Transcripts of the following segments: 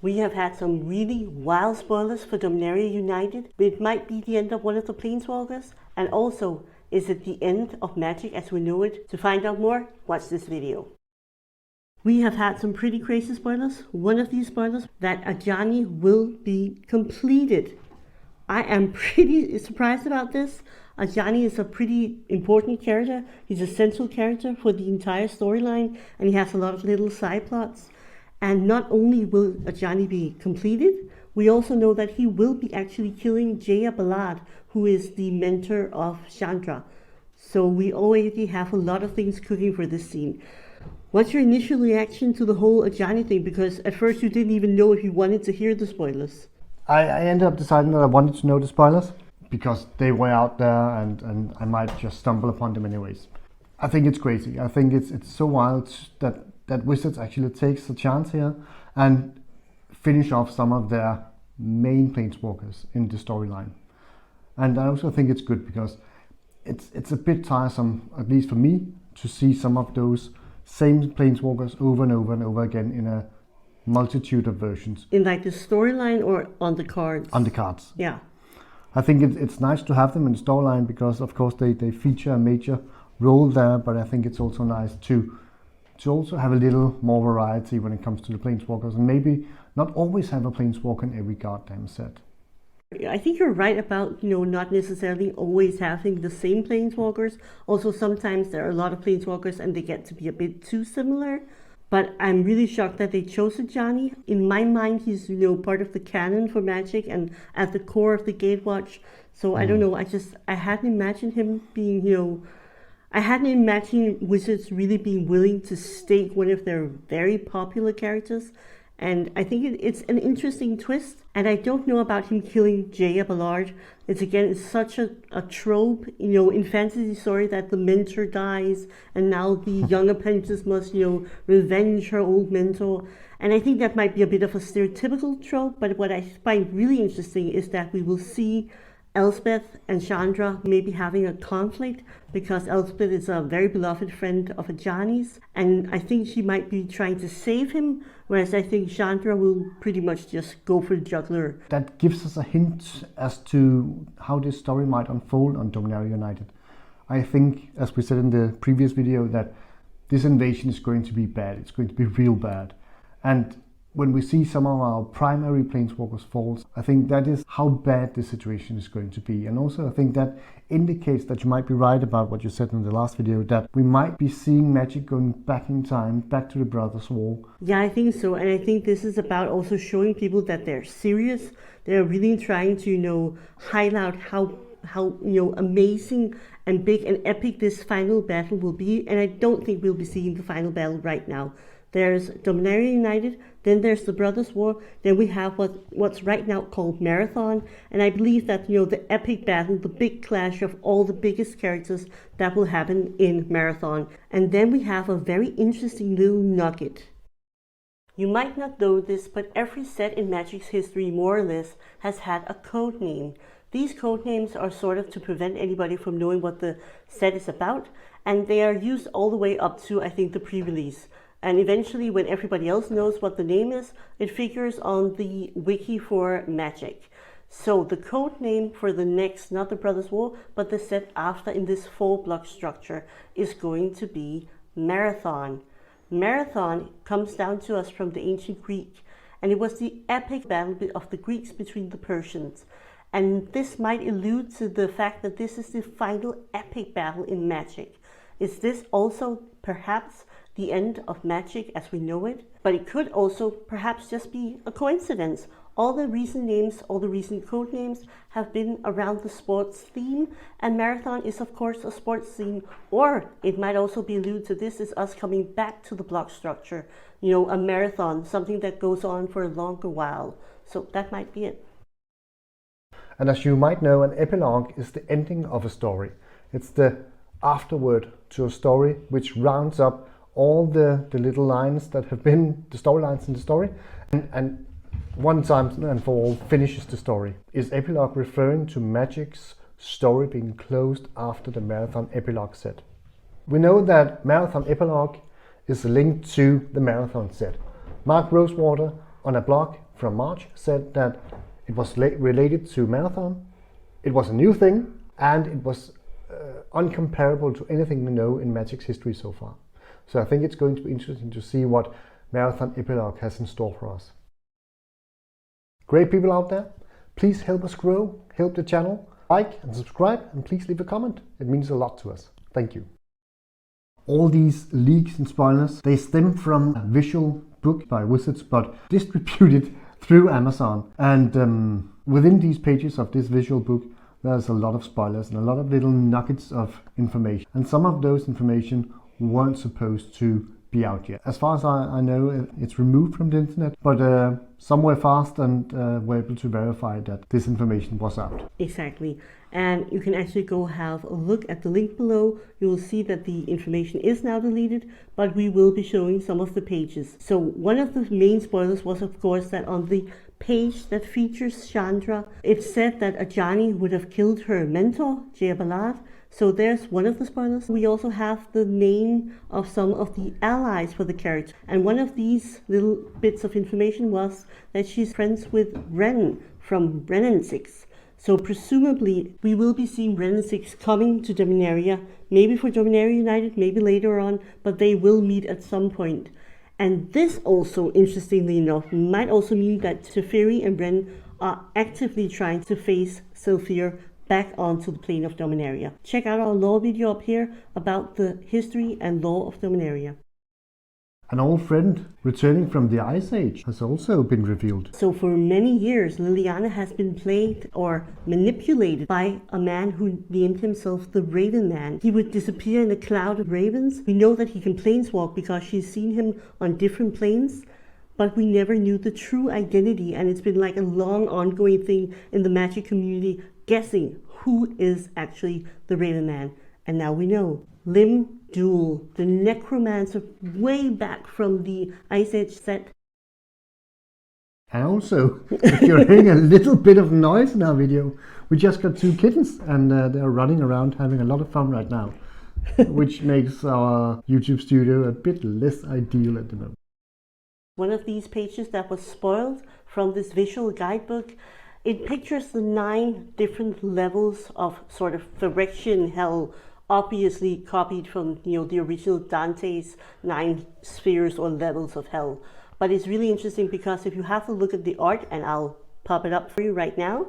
We have had some really wild spoilers for Dominaria United, but it might be the end of one of the Planeswalkers, and also, is it the end of Magic as we know it? To find out more, watch this video. We have had some pretty crazy spoilers. One of these spoilers, that Ajani will be completed. I am pretty surprised about this. Ajani is a pretty important character. He's a central character for the entire storyline, and he has a lot of little side plots. And not only will Ajani be completed, we also know that he will be actually killing Jaya Ballard, who is the mentor of Chandra. So we already have a lot of things cooking for this scene. What's your initial reaction to the whole Ajani thing? Because at first you didn't even know if you wanted to hear the spoilers. I ended up deciding that I wanted to know the spoilers because they were out there and I might just stumble upon them anyways. I think it's crazy. I think it's so wild that Wizards actually takes a chance here and finish off some of their main Planeswalkers in the storyline. And I also think it's good because it's a bit tiresome, at least for me, to see some of those same Planeswalkers over and over and over again in a multitude of versions. In like the storyline or on the cards? On the cards. Yeah. I think it's nice to have them in the storyline because of course they feature a major role there, but I think it's also nice to also have a little more variety when it comes to the Planeswalkers and maybe not always have a Planeswalker in every goddamn set. I think you're right about, not necessarily always having the same Planeswalkers. Also, sometimes there are a lot of Planeswalkers and they get to be a bit too similar. But I'm really shocked that they chose Ajani. In my mind, he's, part of the canon for Magic and at the core of the Gatewatch. So I don't know, I hadn't imagined him being, I hadn't imagined Wizards really being willing to stake one of their very popular characters. And I think it's an interesting twist. And I don't know about him killing Jaya Ballard. It's such a trope, in fantasy story that the mentor dies and now the young apprentice must, revenge her old mentor. And I think that might be a bit of a stereotypical trope, but what I find really interesting is that we will see Elspeth and Chandra maybe having a conflict because Elspeth is a very beloved friend of Ajani's, and I think she might be trying to save him, whereas I think Chandra will pretty much just go for the juggler. That gives us a hint as to how this story might unfold on Dominaria United. I think, as we said in the previous video, that this invasion is going to be bad. It's going to be real bad. And when we see some of our primary Planeswalkers falls, I think that is how bad the situation is going to be. And also I think that indicates that you might be right about what you said in the last video, that we might be seeing Magic going back in time, back to the Brothers' War. Yeah, I think so. And I think this is about also showing people that they're serious. They're really trying to, highlight how amazing and big and epic this final battle will be. And I don't think we'll be seeing the final battle right now. There's Dominaria United, then there's the Brothers' War, then we have what's right now called Marathon, and I believe that, the epic battle, the big clash of all the biggest characters, that will happen in Marathon. And then we have a very interesting little nugget. You might not know this, but every set in Magic's history, more or less, has had a code name. These code names are sort of to prevent anybody from knowing what the set is about, and they are used all the way up to, I think, the pre-release. And eventually, when everybody else knows what the name is, it figures on the wiki for Magic. So the code name for the next, not the Brothers' War, but the set after in this 4-block structure is going to be Marathon. Marathon comes down to us from the ancient Greek, and it was the epic battle of the Greeks between the Persians. And this might allude to the fact that this is the final epic battle in Magic. Is this also perhaps the end of Magic as we know it? But it could also perhaps just be a coincidence. All the recent names, all the recent code names have been around the sports theme, and Marathon is of course a sports theme, or it might also be alluded to this is us coming back to the block structure, a marathon, something that goes on for a longer while. So that might be it. And as you might know, an epilogue is the ending of a story. It's the afterword to a story which rounds up all the little lines that have been the storylines in the story and one time and for all finishes the story. Is epilogue referring to Magic's story being closed after the Marathon epilogue set? We know that Marathon epilogue is linked to the Marathon set. Mark Rosewater on a blog from March said that it was related to Marathon. It was a new thing, and it was uncomparable to anything we know in Magic's history so far. So I think it's going to be interesting to see what Marathon Epilogue has in store for us. Great people out there, please help us grow, help the channel, like and subscribe, and please leave a comment. It means a lot to us. Thank you. All these leaks and spoilers, they stem from a visual book by Wizards, but distributed through Amazon. And within these pages of this visual book, there's a lot of spoilers and a lot of little nuggets of information. And some of those information weren't supposed to be out yet. As far as I know, it's removed from the internet, but some were fast and were able to verify that this information was out. Exactly. And you can actually go have a look at the link below. You will see that the information is now deleted, but we will be showing some of the pages. So one of the main spoilers was, of course, that on the page that features Chandra, it said that Ajani would have killed her mentor, Jaya Ballard. So there's one of the spoilers. We also have the name of some of the allies for the character. And one of these little bits of information was that she's friends with Ren from Ren and Six. So presumably we will be seeing Ren and Six coming to Dominaria, maybe for Dominaria United, maybe later on, but they will meet at some point. And this also, interestingly enough, might also mean that Teferi and Ren are actively trying to face Sylphir back onto the plane of Dominaria. Check out our lore video up here about the history and lore of Dominaria. An old friend returning from the Ice Age has also been revealed. So for many years, Liliana has been played or manipulated by a man who named himself the Raven Man. He would disappear in a cloud of ravens. We know that he can planeswalk because she's seen him on different planes, but we never knew the true identity, and it's been like a long ongoing thing in the Magic community, guessing who is actually the Raven Man. And now we know. Lim Duel, the necromancer way back from the Ice Age set. And also, if you're hearing a little bit of noise in our video, we just got 2 kittens and they're running around having a lot of fun right now, which makes our YouTube studio a bit less ideal at the moment. One of these pages that was spoiled from this visual guidebook, it pictures the 9 different levels of sort of Phyrexian hell, obviously copied from the original Dante's 9 spheres or levels of hell. But it's really interesting because if you have a look at the art, and I'll pop it up for you right now,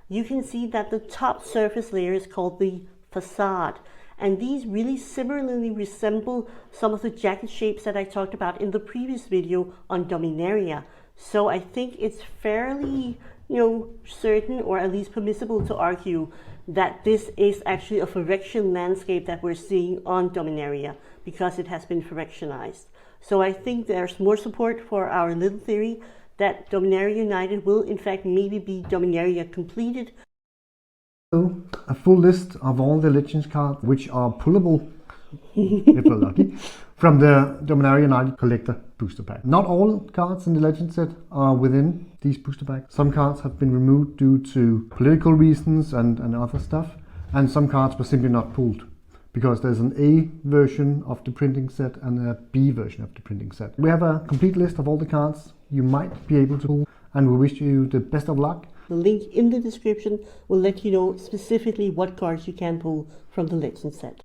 you can see that the top surface layer is called the facade. And these really similarly resemble some of the jacket shapes that I talked about in the previous video on Dominaria. So I think it's fairly certain, or at least permissible to argue, that this is actually a Phyrexian landscape that we're seeing on Dominaria because it has been Phyrexionized. So I think there's more support for our little theory that Dominaria United will in fact maybe be Dominaria completed. So, a full list of all the Legends cards which are pullable, if we're lucky, from the Dominaria United Collector Booster Pack. Not all cards in the Legend set are within these booster packs. Some cards have been removed due to political reasons and other stuff, and some cards were simply not pulled because there's an A version of the printing set and a B version of the printing set. We have a complete list of all the cards you might be able to pull, and we wish you the best of luck. The link in the description will let you know specifically what cards you can pull from the Legend set.